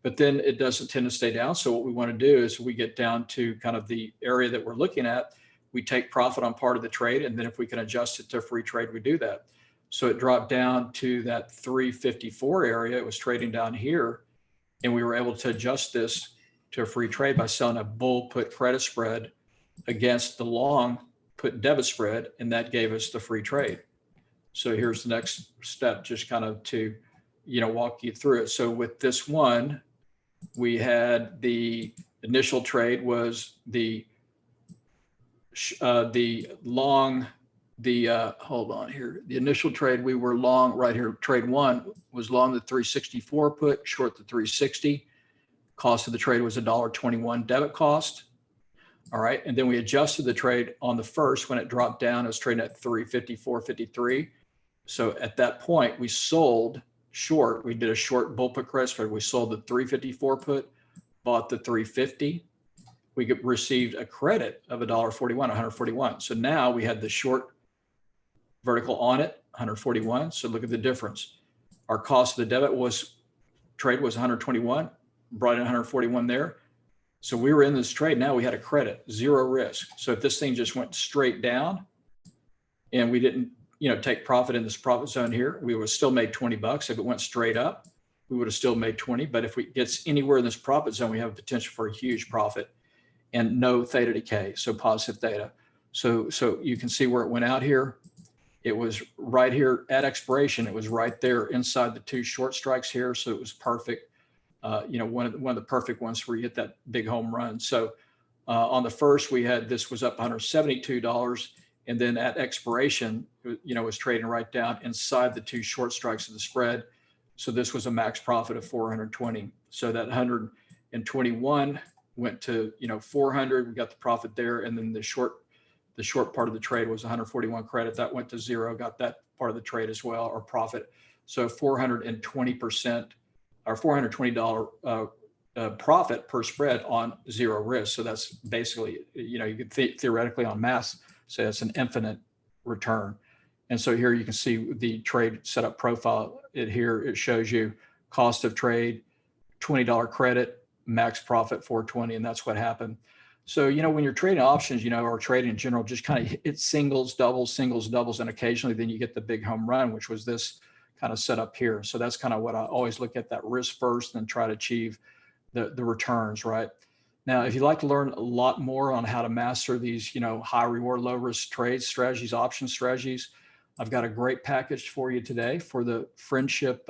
But then it doesn't tend to stay down. So what we want to do is we get down to kind of the area that we're looking at. We take profit on part of the trade. And then if we can adjust it to free trade, we do that. So it dropped down to that 354 area. It was trading down here. And we were able to adjust this to a free trade by selling a bull put credit spread against the long put debit spread. And that gave us the free trade. So here's the next step, just kind of to, you know, walk you through it. So with this one, we had the initial trade was the long, hold on here. The initial trade, we were long right here. Trade one was long the 364 put, short the 360. Cost of the trade was $1.21 debit cost. All right. And then we adjusted the trade on the first when it dropped down. It was trading at 354.53. So at that point, we sold short. We did a short bull put credit spread. We sold the 354 put, bought the 350. We received a credit of $1.41, 141. So now we had the short vertical on it, 141. So look at the difference. Our cost of the debit trade was 121, brought in 141 there. So we were in this trade. Now we had a credit, zero risk. So if this thing just went straight down and we didn't, you know, take profit in this profit zone here, we would have still made 20 bucks. If it went straight up, we would have still made 20. But if it gets anywhere in this profit zone, we have a potential for a huge profit and no theta decay. So positive theta. So you can see where it went out here. It was right here at expiration. It was right there inside the two short strikes here. So it was perfect. You know, one of the perfect ones where you hit that big home run. So on the first, we had, this was up $172. And then at expiration, you know, was trading right down inside the two short strikes of the spread. So this was a max profit of 420. So that 121 went to, you know, 400. We got the profit there. And then the short part of the trade was 141 credit. That went to zero, got that part of the trade as well, or profit. So 420% or $420 profit per spread on zero risk. So that's basically, you know, you could theoretically on math say it's an infinite return. And so here you can see the trade setup profile. It shows you cost of trade, $20 credit, max profit 420, and that's what happened. So, when you're trading options, or trading in general, just kind of hit singles, doubles, and occasionally then you get the big home run, which was this kind of setup here. So that's kind of what I always look at, that risk first, and try to achieve the returns, right? Now, if you'd like to learn a lot more on how to master these, high reward, low risk trade strategies, option strategies, I've got a great package for you today for the friendship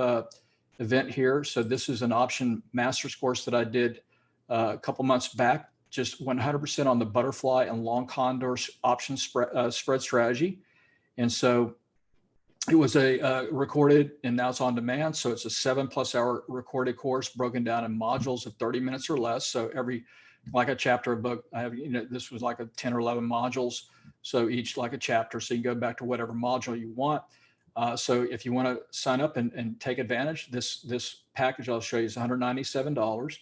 event here. So this is an option master's course that I did a couple months back, just 100% on the butterfly and long condor option spread strategy. And so it was a recorded, and now it's on demand. So it's a 7+ hour recorded course broken down in modules of 30 minutes or less. So every, like a chapter of book, I have, this was like a 10 or 11 modules. So each like a chapter. So you can go back to whatever module you want. So if you want to sign up and take advantage, this package I'll show you is $197.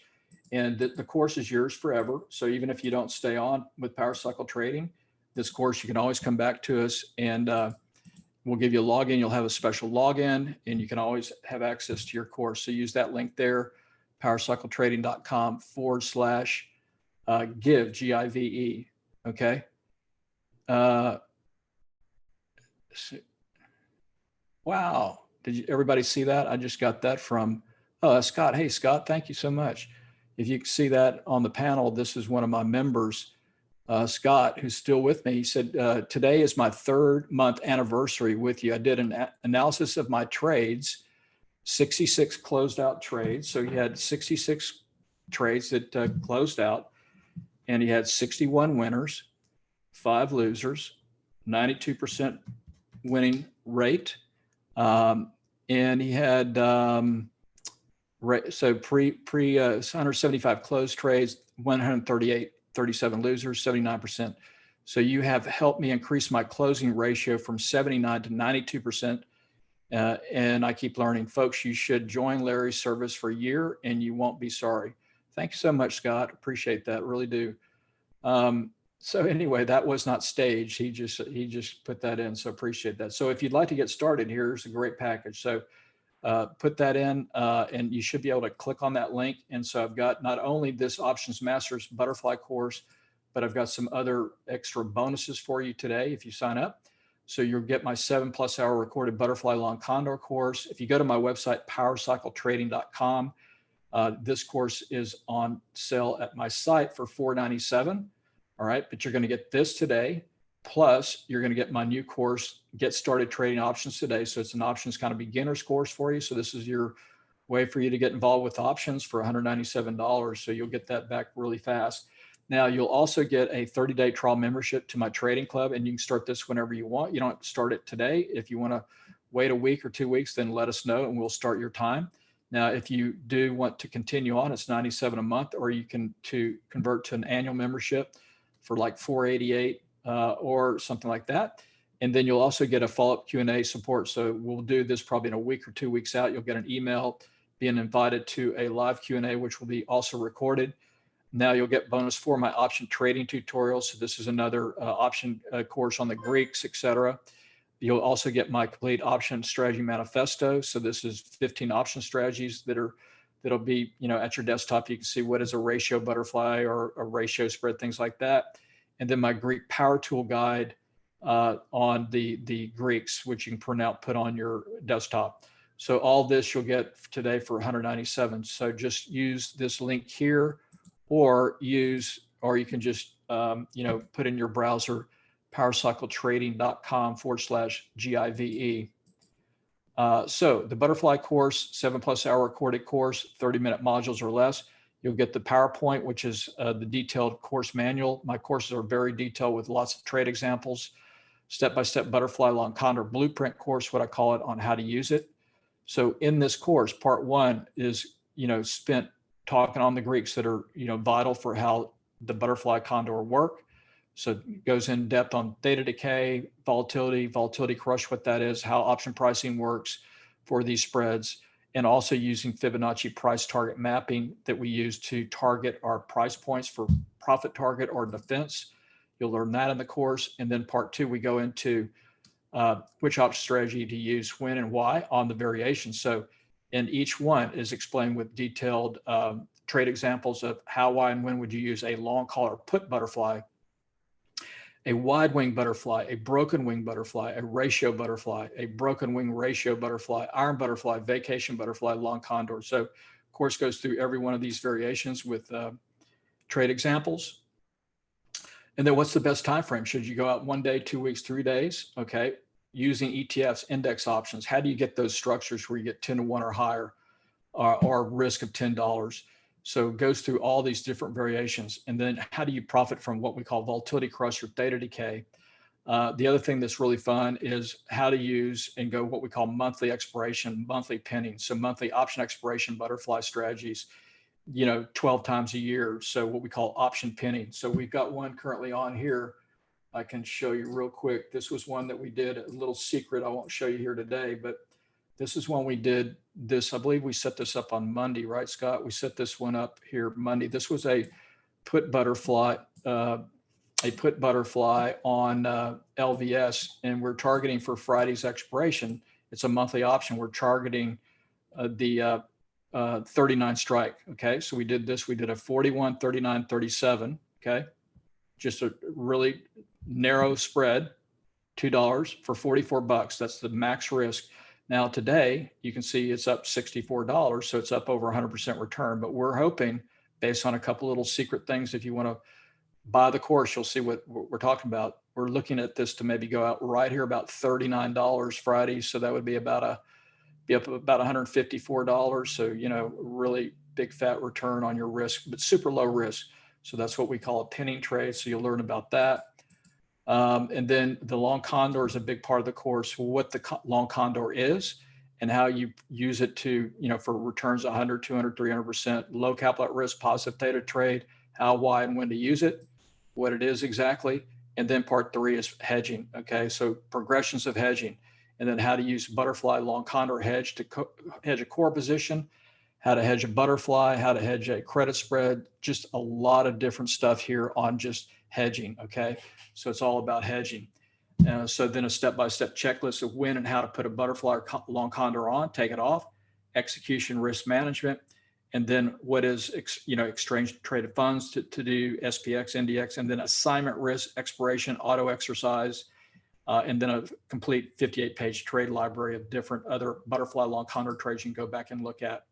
And the course is yours forever. So even if you don't stay on with Power Cycle Trading, this course, you can always come back to us, and we'll give you a login. You'll have a special login, and you can always have access to your course. So use that link there, powercycletrading.com/give, GIVE. Okay. Wow. Did everybody see that? I just got that from Scott. Hey, Scott, thank you so much. If you can see that on the panel, this is one of my members, Scott, who's still with me. He said, today is my 3rd month anniversary with you. I did an analysis of my trades, 66 closed out trades. So he had 66 trades that closed out, and he had 61 winners, 5 losers, 92% winning rate. And he had, so 175 closed trades, 37 losers, 79%. So you have helped me increase my closing ratio from 79 to 92%. And I keep learning. Folks, you should join Larry's service for a year and you won't be sorry. Thank you so much, Scott. Appreciate that. Really do. So anyway, that was not staged. He just put that in. So appreciate that. So if you'd like to get started, here's a great package. So put that in, and you should be able to click on that link. And so I've got not only this Options Masters Butterfly course, but I've got some other extra bonuses for you today if you sign up. So you'll get my 7+ hour recorded Butterfly Long Condor course. If you go to my website, powercycletrading.com, this course is on sale at my site for $497. All right, but you're going to get this today. Plus, you're going to get my new course, Get Started Trading Options Today. So it's an options kind of beginner's course for you. So this is your way for you to get involved with options for $197. So you'll get that back really fast. Now, you'll also get a 30-day trial membership to my trading club, and you can start this whenever you want. You don't have to start it today. If you want to wait a week or 2 weeks, then let us know and we'll start your time. Now, if you do want to continue on, it's $97 a month, or you can convert to an annual membership for like $488 or something like that. And then you'll also get a follow-up Q&A support. So we'll do this probably in a week or 2 weeks out. You'll get an email being invited to a live Q&A, which will be also recorded. Now you'll get bonus for my option trading tutorials. So this is another option course on the Greeks, etc. You'll also get my complete option strategy manifesto. So this is 15 option strategies that'll be, at your desktop. You can see what is a ratio butterfly or a ratio spread, things like that. And then my Greek power tool guide on the Greeks, which you can print out, put on your desktop. So all this you'll get today for $197. So just use this link here, or you can just put in your browser powercycletrading.com/GIVE. So the Butterfly course, 7+ hour recorded course, 30-minute modules or less. You'll get the PowerPoint, which is the detailed course manual. My courses are very detailed with lots of trade examples, step-by-step Butterfly Long Condor blueprint course, what I call it, on how to use it. So in this course, part 1 is, spent talking on the Greeks that are, vital for how the Butterfly Condor work. So it goes in depth on theta decay, volatility crush, what that is, how option pricing works for these spreads, and also using Fibonacci price target mapping that we use to target our price points for profit target or defense. You'll learn that in the course. And then part 2, we go into which option strategy to use, when and why on the variations. So in each one is explained with detailed trade examples of how, why, and when would you use a long call or put butterfly, a wide wing butterfly, a broken wing butterfly, a ratio butterfly, a broken wing ratio butterfly, iron butterfly, vacation butterfly, long condor. So course goes through every one of these variations with trade examples. And then what's the best time frame? Should you go out 1 day, 2 weeks, 3 days? Okay. Using ETFs, index options. How do you get those structures where you get 10 to 1 or higher, or risk of $10? So it goes through all these different variations. And then how do you profit from what we call volatility crush or theta decay? The other thing that's really fun is how to use and go what we call monthly expiration, monthly pinning. So monthly option expiration butterfly strategies, 12 times a year. So what we call option pinning. So we've got one currently on here. I can show you real quick. This was one that we did, a little secret I won't show you here today, but this is when we did this. I believe we set this up on Monday, right, Scott? We set this one up here Monday. This was a put butterfly on LVS, and we're targeting for Friday's expiration. It's a monthly option. We're targeting the 39 strike. Okay, so we did this. We did a 41, 39, 37. Okay, just a really narrow spread, $2 for $44. That's the max risk. Now today you can see it's up $64, so it's up over 100% return. But we're hoping, based on a couple little secret things, if you want to buy the course, you'll see what we're talking about. We're looking at this to maybe go out right here about $39 Friday, so that would be up about $154. So really big fat return on your risk, but super low risk. So that's what we call a pinning trade. So you'll learn about that. And then the long condor is a big part of the course, what the long condor is and how you use it to, for returns 100, 200, 300%, low capital at risk, positive theta trade, how, why, and when to use it, what it is exactly. And then part 3 is hedging. Okay. So progressions of hedging, and then how to use butterfly long condor hedge to hedge a core position, how to hedge a butterfly, how to hedge a credit spread, just a lot of different stuff here on just hedging. Okay. So it's all about hedging. So then a step-by-step checklist of when and how to put a butterfly or long condor on, take it off, execution risk management, and then what is, exchange traded funds to do SPX, NDX, and then assignment risk, expiration, auto exercise, and then a complete 58-page trade library of different other butterfly long condor trades you can go back and look at.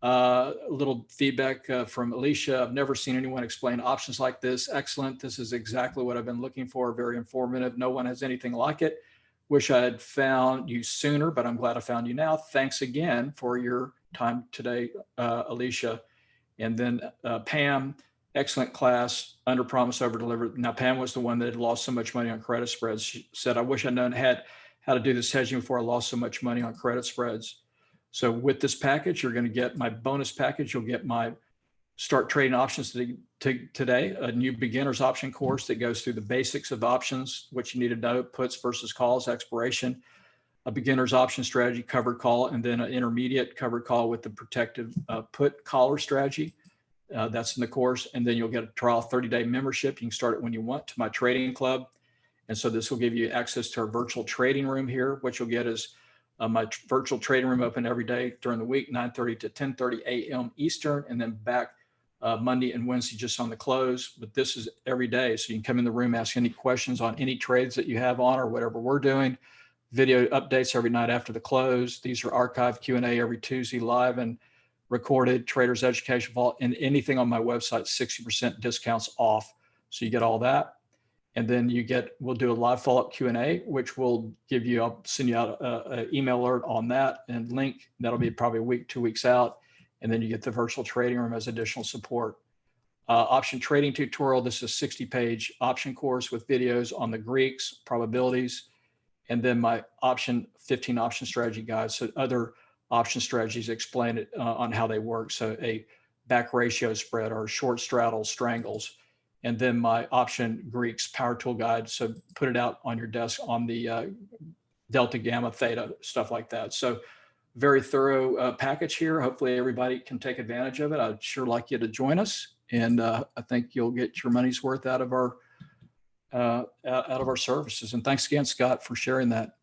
A little feedback from Alicia. I've never seen anyone explain options like this. Excellent. This is exactly what I've been looking for. Very informative. No one has anything like it. Wish I had found you sooner, but I'm glad I found you now. Thanks again for your time today, Alicia. And then Pam, excellent class, under promise, over deliver. Now, Pam was the one that had lost so much money on credit spreads. She said, I wish I'd known how to do this hedging before I lost so much money on credit spreads. So with this package, you're going to get my bonus package. You'll get my Start Trading Options today, a new beginner's option course that goes through the basics of options, what you need to know, puts versus calls, expiration, a beginner's option strategy, covered call, and then an intermediate covered call with the protective put collar strategy. That's in the course. And then you'll get a trial 30-day membership. You can start it when you want to my trading club. And so this will give you access to our virtual trading room here. What you'll get is my virtual trading room open every day during the week, 9:30 to 10:30 a.m. Eastern, and then back Monday and Wednesday just on the close. But this is every day. So you can come in the room, ask any questions on any trades that you have on or whatever we're doing. Video updates every night after the close. These are archived Q&A every Tuesday, live and recorded. Traders Education Vault, and anything on my website, 60% discounts off. So you get all that. And then we'll do a live follow-up Q&A, which will I'll send you out an email alert on that and link. That'll be probably a week, 2 weeks out. And then you get the virtual trading room as additional support. Option trading tutorial. This is a 60-page option course with videos on the Greeks, probabilities, and then my 15 option strategy guides. So other option strategies explain it on how they work. So a back ratio spread or short straddle strangles. And then my option Greeks power tool guide. So put it out on your desk on the delta, gamma, theta, stuff like that. So very thorough package here. Hopefully everybody can take advantage of it. I'd sure like you to join us. And I think you'll get your money's worth out of our services. And thanks again, Scott, for sharing that.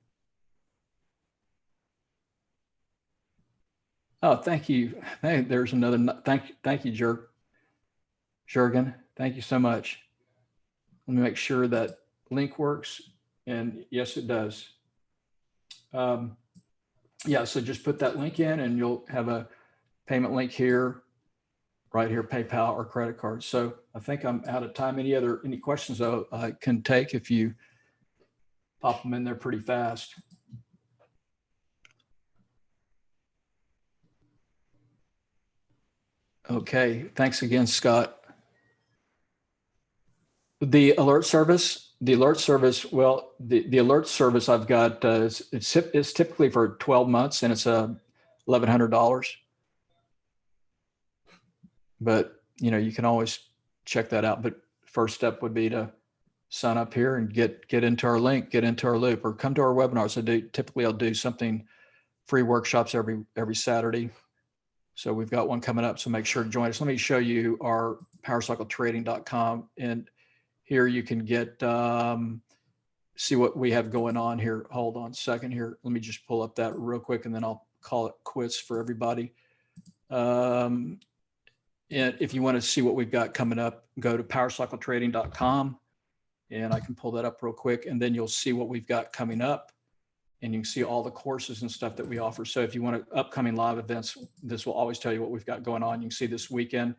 Oh, thank you. Hey, there's another. Thank you, Jurgen. Thank you so much. Let me make sure that link works. And yes, it does. Um, yeah, so just put that link in and you'll have a payment link here, right here, PayPal or credit card. So I think I'm out of time. Any questions I can take if you pop them in there pretty fast? Okay, thanks again, Scott. The alert service, well, the alert service I've got, it's typically for 12 months and it's $1,100. But you can always check that out. But first step would be to sign up here and get into our link, get into our loop, or come to our webinars. I'll do something, free workshops every Saturday. So we've got one coming up, so make sure to join us. Let me show you our powercycletrading.com, and here you can get see what we have going on here. Hold on a second here. Let me just pull up that real quick, and then I'll call it quits for everybody. And if you want to see what we've got coming up, go to powercycletrading.com, and I can pull that up real quick, and then you'll see what we've got coming up, and you can see all the courses and stuff that we offer. So if you want upcoming live events, this will always tell you what we've got going on. You can see this weekend,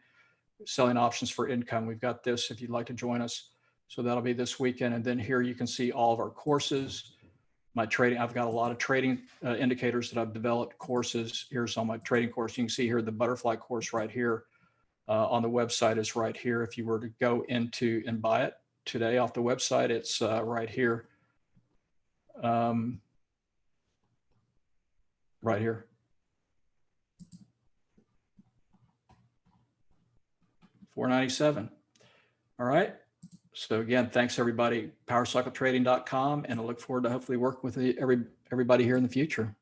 selling options for income. We've got this if you'd like to join us. So that'll be this weekend. And then here you can see all of our courses, my trading. I've got a lot of trading indicators that I've developed, courses. Here's all my trading course. You can see here the butterfly course right here on the website is right here. If you were to go into and buy it today off the website, it's right here. Right here. $497. All right. So again, thanks everybody. Powercycletrading.com, and I look forward to hopefully work with everybody here in the future.